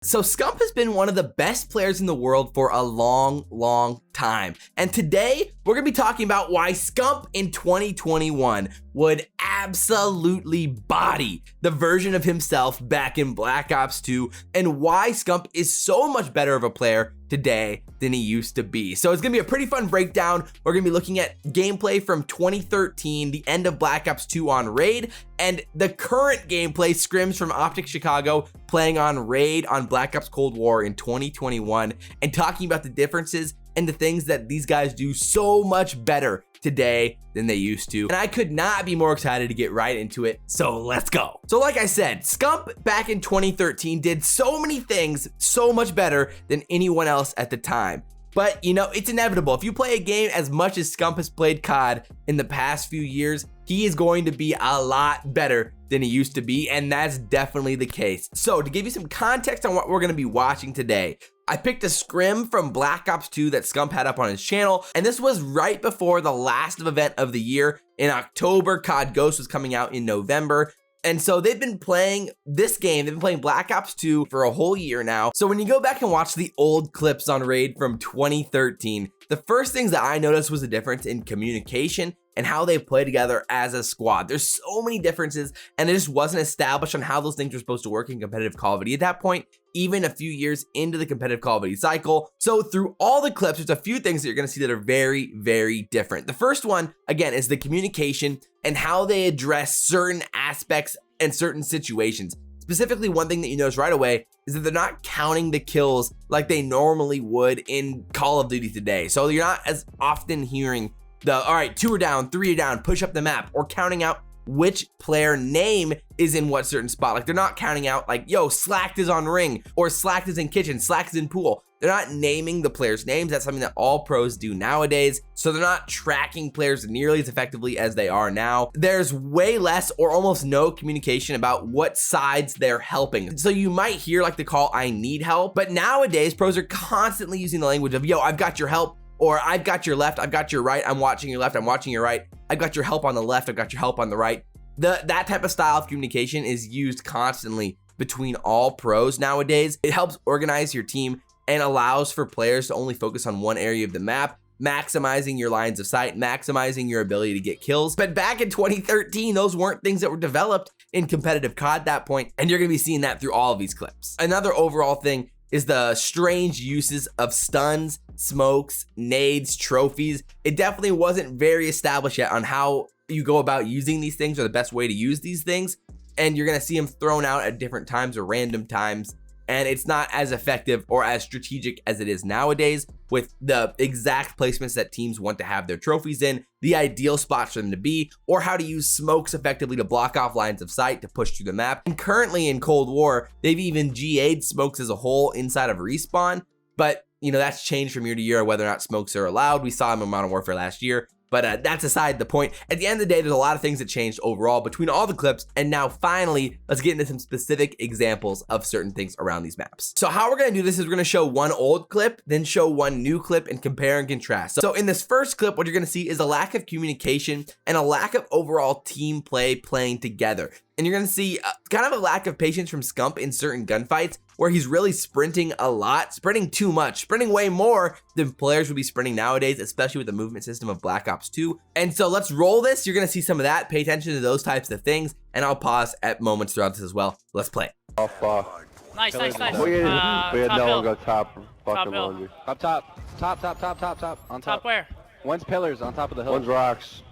So Scump has been one of the best players in the world for a long time. And today we're gonna be talking about why Scump in 2021 would absolutely body the version of himself back in Black Ops 2 and why Scump is so much better of a player today than he used to be. So it's gonna be a pretty fun breakdown. We're gonna be looking at gameplay from 2013, the end of Black Ops 2 on Raid, and the current gameplay scrims from OpTic Chicago playing on Raid on Black Ops Cold War in 2021, and talking about the differences and the things that these guys do so much better today than they used to. And I could not be more excited to get right into it, so let's go. So like I said, Scump back in 2013 did so many things so much better than anyone else at the time. But you know, it's inevitable. If you play a game as much as Scump has played COD in the past few years, he is going to be a lot better than he used to be, and that's definitely the case. So to give you some context on what we're gonna be watching today, I picked a scrim from Black Ops 2 that Scump had up on his channel, and this was right before the last event of the year. In October, COD Ghost was coming out in November. And so they've been playing this game, they've been playing Black Ops 2 for a whole year now. So when you go back and watch the old clips on Raid from 2013, the first things that I noticed was the difference in communication and how they play together as a squad. There's so many differences, and it just wasn't established on how those things were supposed to work in competitive Call of Duty at that point, even a few years into the competitive Call of Duty cycle. So through all the clips, there's a few things that you're gonna see that are very different. The first one, again, is the communication and how they address certain aspects and certain situations. Specifically, one thing that you notice right away is that they're not counting the kills like they normally would in Call of Duty today. So you're not as often hearing the, all right, 2 are down, 3 are down, push up the map, or counting out which player name is in what certain spot. Like they're not counting out like, yo, Slacked is on ring, or Slacked is in kitchen, Slacked is in pool. They're not naming the players' names. That's something that all pros do nowadays. So they're not tracking players nearly as effectively as they are now. There's way less or almost no communication about what sides they're helping. So you might hear like the call, I need help, but nowadays pros are constantly using the language of, yo, I've got your help, or I've got your left, I've got your right, I'm watching your left, I'm watching your right, I've got your help on the left, I've got your help on the right. That type of style of communication is used constantly between all pros nowadays. It helps organize your team and allows for players to only focus on one area of the map, maximizing your lines of sight, maximizing your ability to get kills. But back in 2013, those weren't things that were developed in competitive COD at that point, and you're gonna be seeing that through all of these clips. Another overall thing is the strange uses of stuns, smokes, nades, trophies. It definitely wasn't very established yet on how you go about using these things or the best way to use these things. And you're gonna see them thrown out at different times or random times. And it's not as effective or as strategic as it is nowadays with the exact placements that teams want to have their trophies in, the ideal spots for them to be, or how to use smokes effectively to block off lines of sight to push through the map. And currently in Cold War, they've even GA'd smokes as a whole inside of Respawn, but you know, that's changed from year to year whether or not smokes are allowed. We saw them in Modern Warfare last year. But that's aside the point. At the end of the day, there's a lot of things that changed overall between all the clips. And now finally, let's get into some specific examples of certain things around these maps. So how we're gonna do this is we're gonna show one old clip, then show one new clip and compare and contrast. So in this first clip, what you're gonna see is a lack of communication and a lack of overall team play playing together. And you're gonna see kind of a lack of patience from Scump in certain gunfights where he's really sprinting a lot, sprinting too much, sprinting way more than players would be sprinting nowadays, especially with the movement system of Black Ops 2. And so let's roll this. You're gonna see some of that, pay attention to those types of things, and I'll pause at moments throughout this as well. Let's play. Oh fuck. Nice. We had no one go top fucking hill. laundry. Up top. Top. On top. Top where? One's pillars on top of the hill. One's rocks.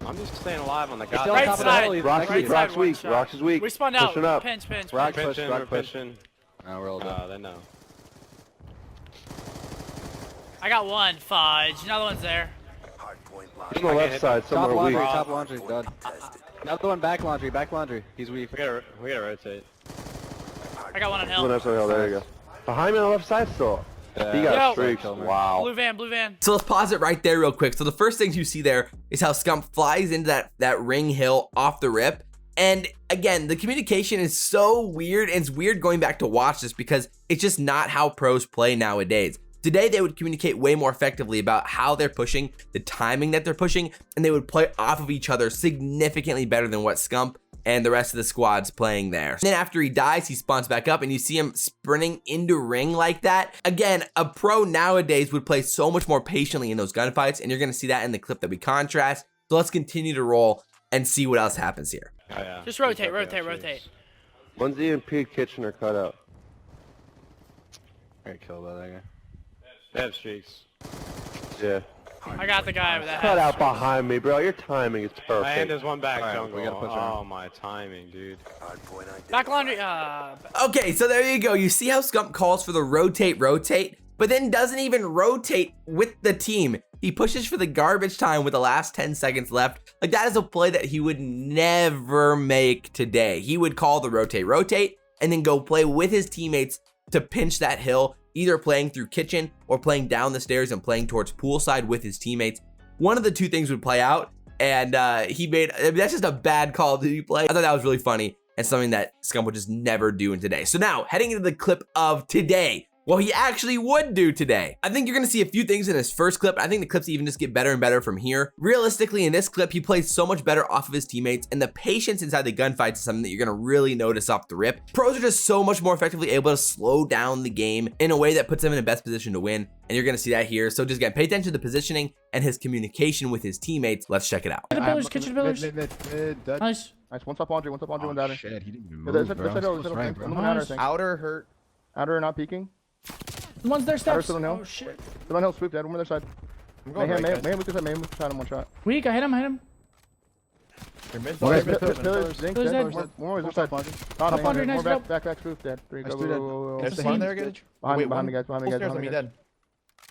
I'm just staying alive on the Still goddamn on Right top of the side. hill. He's Rocks right weak, side. rocks weak, rocks is weak. We spawned out. Pushing up. Pinch. Rock Push, push, Pushing, rock we're push. pushing. Oh, we're all done. They know. I got one. Fudge. Another one's there. On the left side, Top somewhere laundry, weak. top laundry, done. Another one back laundry. He's weak. We gotta rotate. I got one on One hill. left side, there you go. Behind me on the left side still. He got Yo. streaks. Wow. Blue van. So let's pause it right there real quick. So the first things you see there is how Scump flies into that ring hill off the rip. And again, the communication is so weird, and it's weird going back to watch this because it's just not how pros play nowadays. Today, they would communicate way more effectively about how they're pushing, the timing that they're pushing, and they would play off of each other significantly better than what Scump and the rest of the squad's playing there. And then after he dies, he spawns back up and you see him sprinting into ring like that. Again, a pro nowadays would play so much more patiently in those gunfights, and you're gonna see that in the clip that we contrast. So let's continue to roll and see what else happens here. Oh, yeah. Just rotate, rotate. One's EMP, kitchen, or cut out. I got killed by that guy. They have streaks. Yeah. I got the guy with that Cut hat. out behind me, bro. Your timing is perfect. And there's one back Alright, jungle. we gotta push her. Oh, my timing, dude. Back laundry. Okay, so there you go. You see how Scump calls for the rotate, but then doesn't even rotate with the team. He pushes for the garbage time with the last 10 seconds left. Like, that is a play that he would never make today. He would call the rotate, and then go play with his teammates to pinch that hill, either playing through kitchen or playing down the stairs and playing towards poolside with his teammates. One of the two things would play out, and he made, I mean, that's just a bad Call of Duty play. I thought that was really funny and something that Scump would just never do in today. So now, heading into the clip of today, what he actually would do today. I think you're gonna see a few things in his first clip. I think the clips even just get better and better from here. Realistically, in this clip, he plays so much better off of his teammates, and the patience inside the gunfights is something that you're gonna really notice off the rip. Pros are just so much more effectively able to slow down the game in a way that puts them in the best position to win, and you're gonna see that here. So just again, pay attention to the positioning and his communication with his teammates. Let's check it out. The pillars, kitchen pillars. Mid. Nice. Nice. One top laundry, one down. Shit, he didn't even Yeah, move, this bro. side, Close this rank, side, bro. outer, I think. Outer hurt. Outer not peeking. One's their steps. Still on hill. Oh shit. Still on hill, swoop dead. One other side. I'm going right, guys. Mayhem with this side, mayhem with shot him one shot. Weak. I hit him. You're mid. One Pillars, guy, mid, pillars, zinc Pillars dead. dead. One more this side. Top laundry, nice More job. back, swoop dead. Three, go. There's the one same. there, Gage. Behind me, Wait, behind me, one- guys, behind me, full guys, stairs on behind me, me, guys. dead.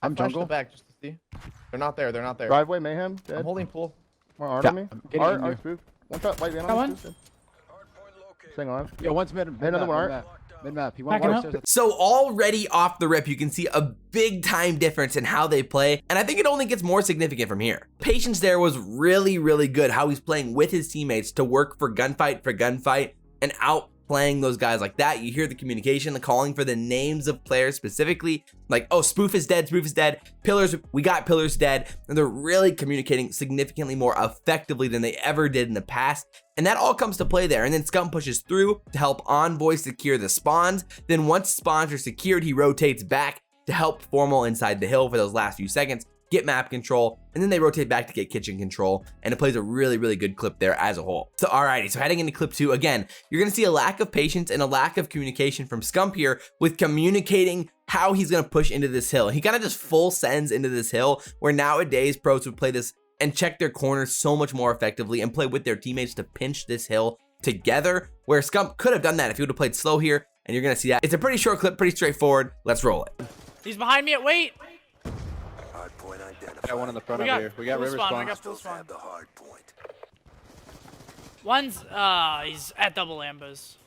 I'm Flash jungle. the back just to see. They're not there. They're not there. Driveway, mayhem, I'm dead. holding pool. More art on me. getting in Art, there. swoop. One shot, white van Got on one. me. Staying alive. Yeah, one's mid. Another one, art. Mid map. He went Backing one up. upstairs. So already off the rip, you can see a big time difference in how they play, and I think it only gets more significant from here. Patience there was really, really good, how he's playing with his teammates to work for gunfight, and outplaying those guys like that. You hear the communication, the calling for the names of players specifically, like, oh, spoof is dead, pillars, we got pillars dead, and they're really communicating significantly more effectively than they ever did in the past. And that all comes to play there. And then Scump pushes through to help Envoy secure the spawns. Then once spawns are secured, he rotates back to help Formal inside the hill for those last few seconds, get map control, and then they rotate back to get kitchen control. And it plays a really, really good clip there as a whole. So alrighty, so heading into clip 2, again, you're gonna see a lack of patience and a lack of communication from Scump here with communicating how he's gonna push into this hill. He kind of just full sends into this hill, where nowadays pros would play this and check their corners so much more effectively and play with their teammates to pinch this hill together, where Scump could have done that if he would have played slow here, and you're gonna see that. It's a pretty short clip, pretty straightforward. Let's roll it. He's behind me at wait. Got one in the front We over got here. We got full river spawn. spawn. We got full spawn. One's he's at double ambers.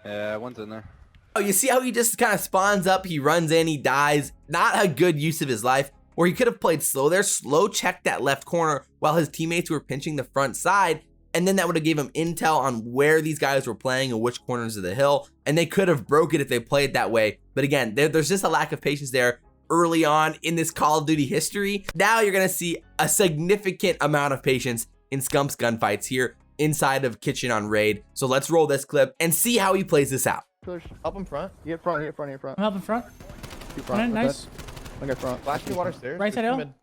Yeah, one's in there. Oh, you see how he just kind of spawns up, he runs in, he dies. Not a good use of his life, where he could have played slow there, slow checked that left corner while his teammates were pinching the front side, and then that would have gave him intel on where these guys were playing and which corners of the hill, and they could have broke it if they played that way. But again, there's just a lack of patience there early on in this Call of Duty history. Now you're gonna see a significant amount of patience in Scump's gunfights here inside of kitchen on raid. So let's roll this clip and see how he plays this out. Pillars. Up in front. Here front. I'm helping front. Two One in, front. nice. I got front. Flash me water stairs. Right There's side two hill. mid.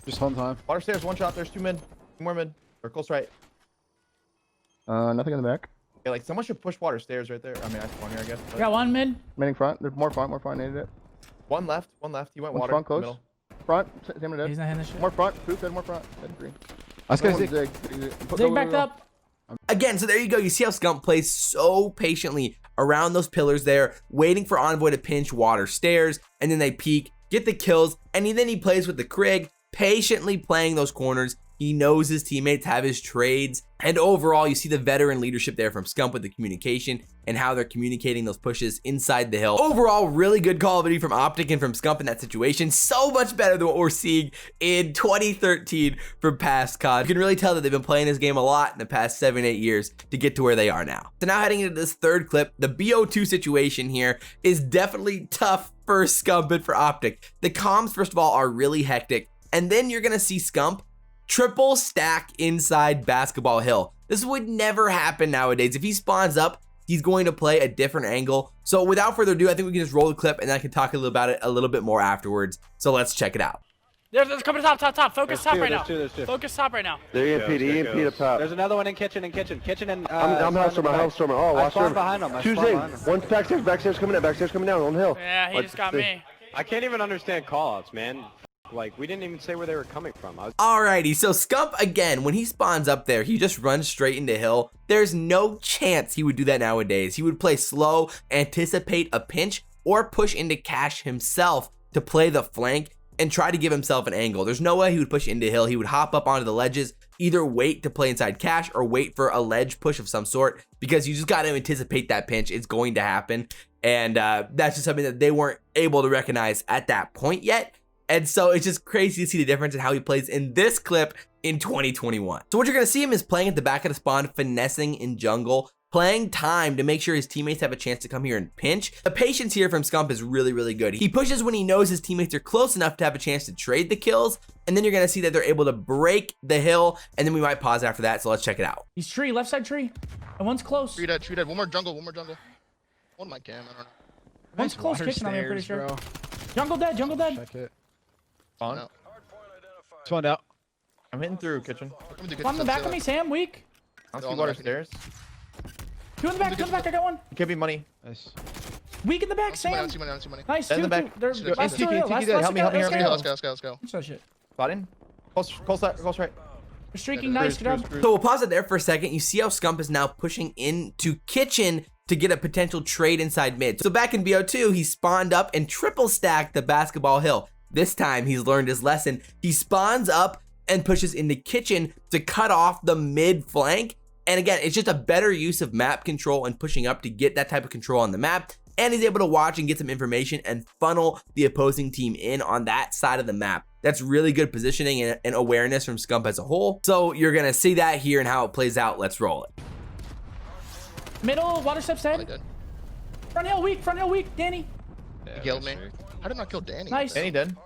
Just hold time. Water stairs, one shot. There's two mid. Two more mid. Or close right. Nothing in the back. Yeah, like someone should push water stairs right there. I mean, I spawn here, I guess. We but- got one mid. Remaining front. There's more front. Needed it. One left. One left. He went One water. front close. Middle. Front. Same with He's dead. not hitting this shit. More front. Swoop dead. More front. Dead three. Let's go. Zig. Zig backed up. Again, so there you go. You see how Scump plays so patiently around those pillars there, waiting for Envoy to pinch water stairs, and then they peek, get the kills, and then he plays with the Krig, patiently playing those corners. He knows his teammates have his trades, and overall, you see the veteran leadership there from Scump with the communication and how they're communicating those pushes inside the hill. Overall, really good Call of Duty from OpTic and from Scump in that situation. So much better than what we're seeing in 2013 from past COD. You can really tell that they've been playing this game a lot in the past 7-8 years to get to where they are now. So now heading into this third clip, the Bo2 situation here is definitely tough for Scump and for OpTic. The comms, first of all, are really hectic, and then you're gonna see Scump triple stack inside Basketball Hill. This would never happen nowadays. If he spawns up, he's going to play a different angle. So without further ado, I think we can just roll the clip and then I can talk a little about it a little bit more afterwards. So let's check it out. There's coming top. Focus top right now. There's two. Focus top right now. They're EMP, There EMP goes. to top. There's another one in kitchen and I'm Hellstormer. Oh, I watch spawned him. behind him. Two things. One's backstairs coming down on the hill. Yeah, he just got me. I can't even understand callouts, man. Like, we didn't even say where they were coming from. Alrighty, so Scump, again, when he spawns up there, he just runs straight into hill. There's no chance he would do that nowadays. He would play slow, anticipate a pinch, or push into cash himself to play the flank and try to give himself an angle. There's no way he would push into hill. He would hop up onto the ledges, either wait to play inside cash or wait for a ledge push of some sort, because you just got to anticipate that pinch. It's going to happen. And that's just something that they weren't able to recognize at that point yet. And so it's just crazy to see the difference in how he plays in this clip in 2021. So what you're gonna see him is playing at the back of the spawn, finessing in jungle, playing time to make sure his teammates have a chance to come here and pinch. The patience here from Scump is really, really good. He pushes when he knows his teammates are close enough to have a chance to trade the kills, and then you're gonna see that they're able to break the hill, and then we might pause after that, so let's check it out. He's tree, left side tree. And one's close. Tree dead. One more jungle. One might cam, I don't know. One's close kitchen on me, I'm pretty sure. Bro. Jungle dead. Check it. Spawn. No. Spawned out. I'm hitting through kitchen. Come to On the back of me, Sam, weak. On They're all water back in stairs. Two in the back, I got one. It could be money. Nice. Weak in the back, I Sam. don't see money. Nice, Dead in two, the back. two. They're Yo, last TK, two, TK, last dead. Help me, guy, help me, let's help me. go. Let's go. Watch that shit. Spotting. Close right. We're streaking, nice, good job. So we'll pause it there for a second. You see how Scump is now pushing into kitchen to get a potential trade inside mid. So back in BO2, he spawned up and triple stacked the basketball hill. This time he's learned his lesson. He spawns up and pushes into kitchen to cut off the mid flank. And again, it's just a better use of map control and pushing up to get that type of control on the map. And he's able to watch and get some information and funnel the opposing team in on that side of the map. That's really good positioning and awareness from Scump as a whole. So you're gonna see that here and how it plays out. Let's roll it. Middle, water steps Probably dead. dead. Front hill weak, Danny. He killed me. How did I not kill Danny? Nice. Danny dead.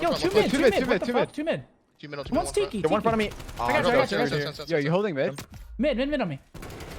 Yo, two Two mid, mid, what the two fuck? mid. Two mid. Two middle, One's Tiki. Get one in front of me. I got you. Yo, you holding mid? Mid on me.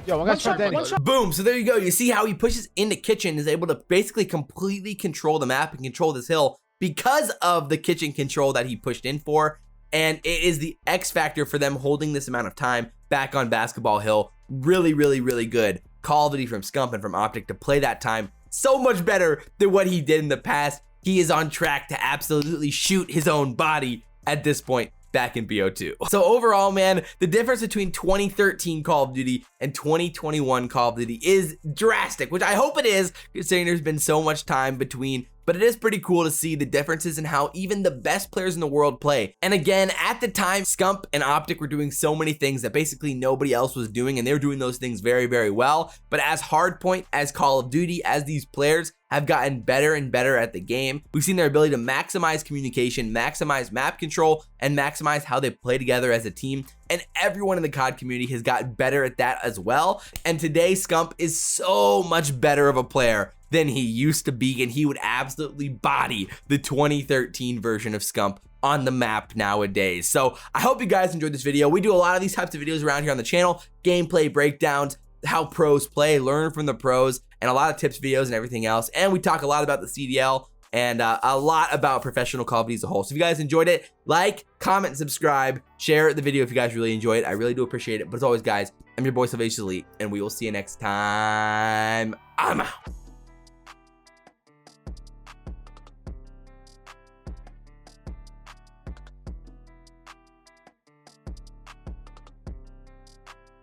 Yo, one guy's shot Danny. One shot. Boom. So there you go. You see how he pushes into kitchen, is able to basically completely control the map and control this hill because of the kitchen control that he pushed in for. And it is the X factor for them holding this amount of time back on basketball hill. Really, really, really good call of duty from Scump and from OpTic to play that time so much better than what he did in the past. He is on track to absolutely shoot his own body at this point back in BO2. So overall, man, the difference between 2013 Call of Duty and 2021 Call of Duty is drastic, which I hope it is, considering there's been so much time between. But it is pretty cool to see the differences in how even the best players in the world play. And again, at the time, Scump and OpTic were doing so many things that basically nobody else was doing, and they were doing those things very, very well. But as Hardpoint, as Call of Duty, as these players have gotten better and better at the game, we've seen their ability to maximize communication, maximize map control, and maximize how they play together as a team. And everyone in the COD community has gotten better at that as well. And today, Scump is so much better of a player than he used to be, and he would absolutely body the 2013 version of Scump on the map nowadays. So I hope you guys enjoyed this video. We do a lot of these types of videos around here on the channel, gameplay breakdowns, how pros play, learn from the pros, and a lot of tips videos and everything else. And we talk a lot about the CDL and a lot about professional Call of Duty as a whole. So if you guys enjoyed it, like, comment, subscribe, share the video if you guys really enjoyed it. I really do appreciate it. But as always, guys, I'm your boy Faze, and we will see you next time. I'm out.